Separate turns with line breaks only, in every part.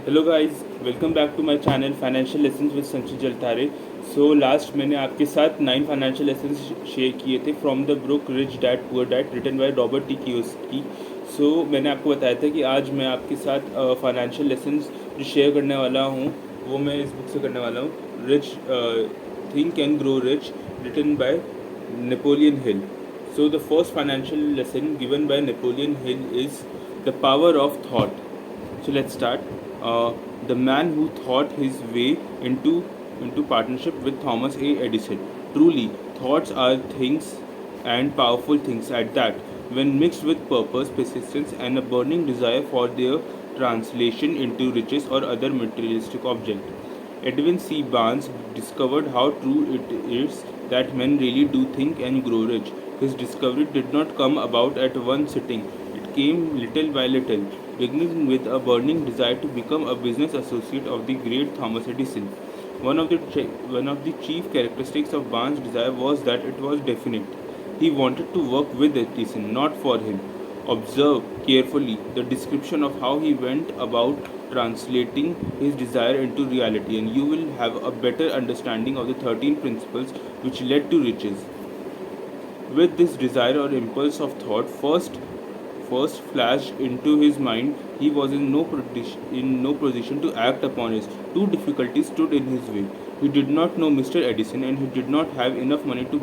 Hello guys, welcome back to my channel financial lessons with Sanchit Jaltare. So last मैंने आपके साथ 9 financial lessons share किए थे from the book Rich Dad Poor Dad written by Robert T Kiyosaki. So मैंने आपको बताया था कि आज मैं आपके साथ फाइनेंशियल लेसन्स जो शेयर करने वाला हूँ वो मैं इस बुक से करने वाला हूँ, rich think and grow rich written by Napoleon Hill. So the first financial lesson given by Napoleon Hill is the power of thought. So let's start. The man who thought his way into partnership with Thomas A. Edison. Truly, thoughts are things and powerful things at that. When mixed with purpose, persistence, and a burning desire for their translation into riches or other materialistic object. Edwin C. Barnes discovered how true it is that men really do think and grow rich. His discovery did not come about at one sitting. It came little by little, beginning with a burning desire to become a business associate of the great Thomas Edison. One of the chief characteristics of Barnes' desire was that it was definite. He wanted to work with Edison, not for him. Observe carefully the description of how he went about translating his desire into reality, and you will have a better understanding of the 13 principles which led to riches. With this desire or impulse of thought first flashed into his mind, he was in no position to act upon it. Two difficulties stood in his way. He did not know Mr. Edison, and he did not have enough money to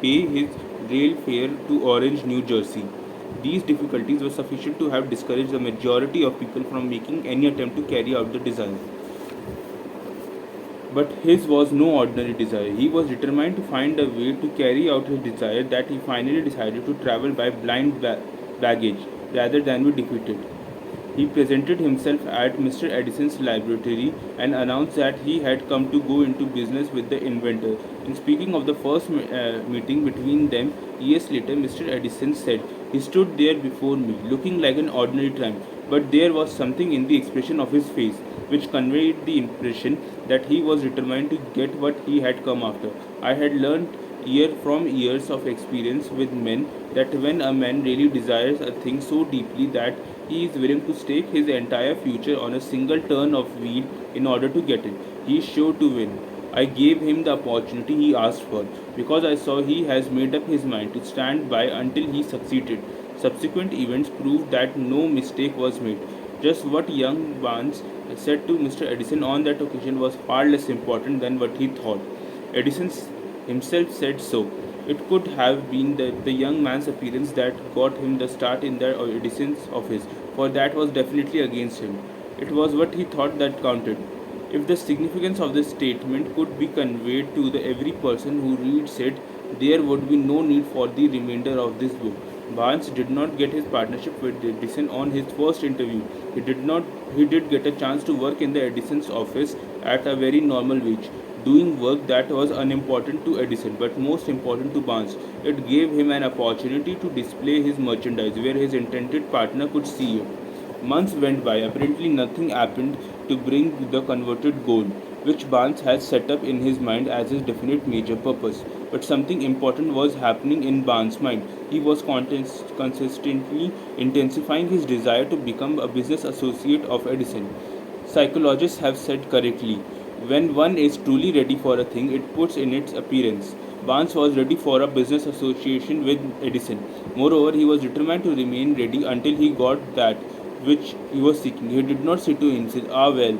pay his rail fare to Orange, New Jersey. These difficulties were sufficient to have discouraged the majority of people from making any attempt to carry out the desire. But his was no ordinary desire. He was determined to find a way to carry out his desire that he finally decided to travel by blind baggage rather than be defeated. He presented himself at Mr. Edison's laboratory and announced that he had come to go into business with the inventor. In speaking of the first meeting between them years later, Mr. Edison said, "He stood there before me, looking like an ordinary tramp, but there was something in the expression of his face which conveyed the impression that he was determined to get what he had come after. I had learned from years of experience with men that when a man really desires a thing so deeply that he is willing to stake his entire future on a single turn of wheel in order to get it, he is sure to win. I gave him the opportunity he asked for, because I saw he has made up his mind to stand by until he succeeded. Subsequent events proved that no mistake was made. Just what young Barnes said to Mr. Edison on that occasion was far less important than what he thought. Edison himself said so. It could have been the young man's appearance that got him the start in the Edison's office, for that was definitely against him. It was what he thought that counted. If the significance of this statement could be conveyed to every person who reads it, there would be no need for the remainder of this book. Barnes did not get his partnership with Edison on his first interview. He did not. He did get a chance to work in the Edison's office at a very normal wage, doing work that was unimportant to Edison but most important to Barnes. It gave him an opportunity to display his merchandise where his intended partner could see it. Months went by. Apparently, nothing happened to bring the converted gold, which Barnes had set up in his mind as his definite major purpose. But something important was happening in Barnes' mind. He was consistently intensifying his desire to become a business associate of Edison. Psychologists have said correctly, when one is truly ready for a thing, it puts in its appearance. Barnes was ready for a business association with Edison. Moreover, he was determined to remain ready until he got that which he was seeking. He did not say to himself, "Ah, well,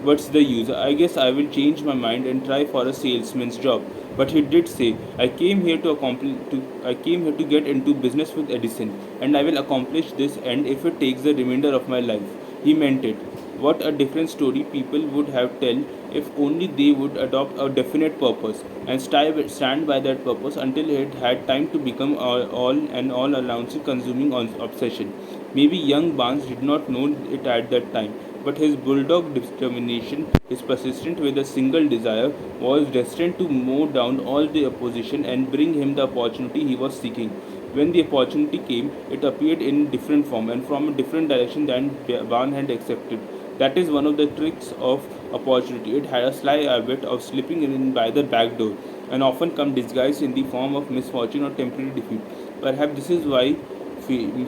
what's the use? I guess I will change my mind and try for a salesman's job." But he did say, I came here to get into business with Edison, and I will accomplish this end if it takes the remainder of my life." He meant it. What a different story people would have tell if only they would adopt a definite purpose and stand by that purpose until it had time to become all-announcing consuming obsession. Maybe young Barnes did not know it at that time, but his bulldog determination, his persistence with a single desire, was destined to mow down all the opposition and bring him the opportunity he was seeking. When the opportunity came, it appeared in different form and from a different direction than Barnes had accepted. That is one of the tricks of opportunity. It had a sly habit of slipping in by the back door, and often come disguised in the form of misfortune or temporary defeat. Perhaps this is why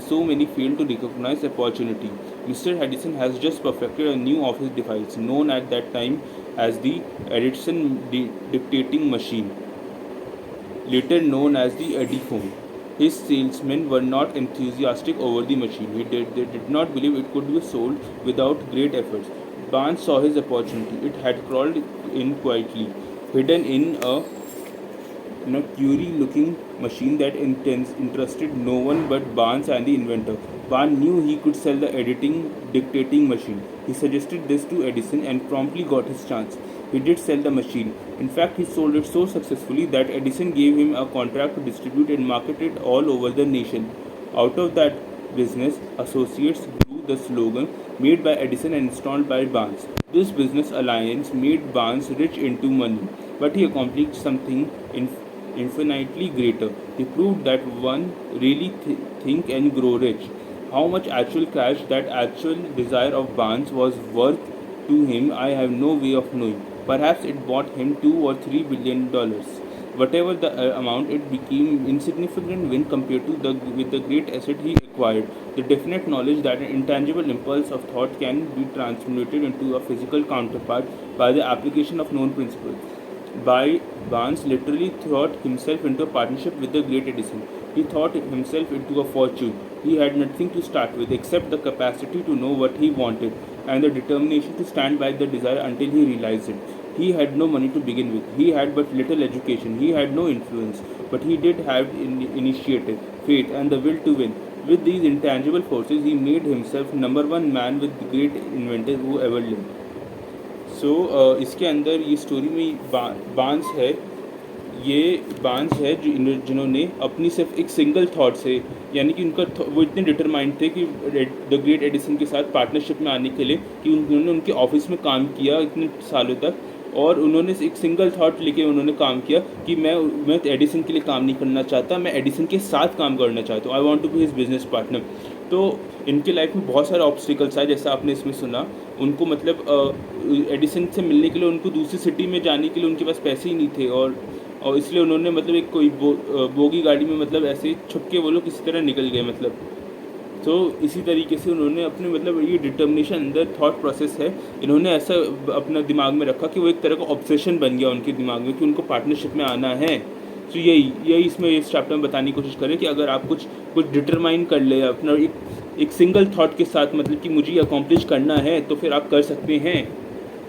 so many fail to recognize opportunity. Mr. Edison has just perfected a new office device known at that time as the Edison dictating machine, later known as the Ediphone. His salesmen were not enthusiastic over the machine. They did not believe it could be sold without great efforts. Barnes saw his opportunity. It had crawled in quietly, hidden in a curie-looking machine that interested no one but Barnes and the inventor. Barnes knew he could sell the dictating machine. He suggested this to Edison and promptly got his chance. He did sell the machine. In fact, he sold it so successfully that Edison gave him a contract to distribute and market it all over the nation. Out of that business, associates grew the slogan made by Edison and installed by Barnes. This business alliance made Barnes rich into money, but he accomplished something infinitely greater. He proved that one really think and grow rich. How much actual cash that actual desire of Barnes was worth to him, I have no way of knowing. Perhaps it bought him $2 or $3 billion. Whatever the amount, it became insignificant when compared to with the great asset he acquired. The definite knowledge that an intangible impulse of thought can be transmuted into a physical counterpart by the application of known principles. Barnes literally thought himself into a partnership with the great Edison. He thought himself into a fortune. He had nothing to start with except the capacity to know what he wanted and the determination to stand by the desire until he realized it. He had no money to begin with. He had but little education. He had no influence. But he did have initiative, faith, and the will to win. With these intangible forces, he made himself number one man with the great inventor who ever lived. इसके अंदर ये story में बांस है, ये बांस है जिन्होंने अपनी सिर्फ एक सिंगल थॉट से, यानी कि उनका वो इतने डिटरमाइंड थे कि द ग्रेट एडिसन के साथ पार्टनरशिप में आने के लिए, कि उन्होंने उनके ऑफिस में काम किया इतने सालों तक, और उन्होंने एक सिंगल थॉट लेके उन्होंने काम किया कि मैं एडिसन के लिए काम नहीं करना चाहता, मैं एडिसन के साथ काम करना चाहता हूँ, I want to be his business partner. तो इनके लाइफ में बहुत सारे ऑब्स्टिकल्स आए, जैसा आपने इसमें सुना. उनको मतलब एडिसन से मिलने के लिए उनको दूसरी सिटी में जाने के लिए उनके पास पैसे ही नहीं थे, और इसलिए उन्होंने मतलब एक कोई बोगी गाड़ी में मतलब ऐसे छुप के वो लोग किसी तरह निकल गए मतलब. तो इसी तरीके से उन्होंने अपने मतलब ये डिटर्मिनेशन अंदर थॉट प्रोसेस है, इन्होंने ऐसा अपना दिमाग में रखा कि वो एक तरह का ऑब्सेशन बन गया उनके दिमाग में कि उनको पार्टनरशिप में आना है. तो यही इसमें इस चैप्टर में बताने की कोशिश करें कि अगर आप कुछ डिटरमाइन कर ले अपना एक सिंगल थॉट के साथ, मतलब कि मुझे अकॉम्प्लिश करना है, तो फिर आप कर सकते हैं.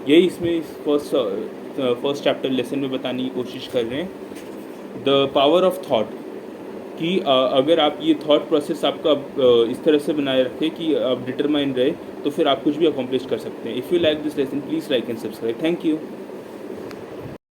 यही इसमें इस फर्स्ट चैप्टर लेसन में बताने की कोशिश कर रहे हैं, द पावर ऑफ थॉट. कि अगर आप ये थॉट प्रोसेस आपका इस तरह से बनाए रखें कि आप डिटरमाइन रहे, तो फिर आप कुछ भी अकॉम्प्लिश कर सकते हैं. If you like this lesson, please like and subscribe. Thank you.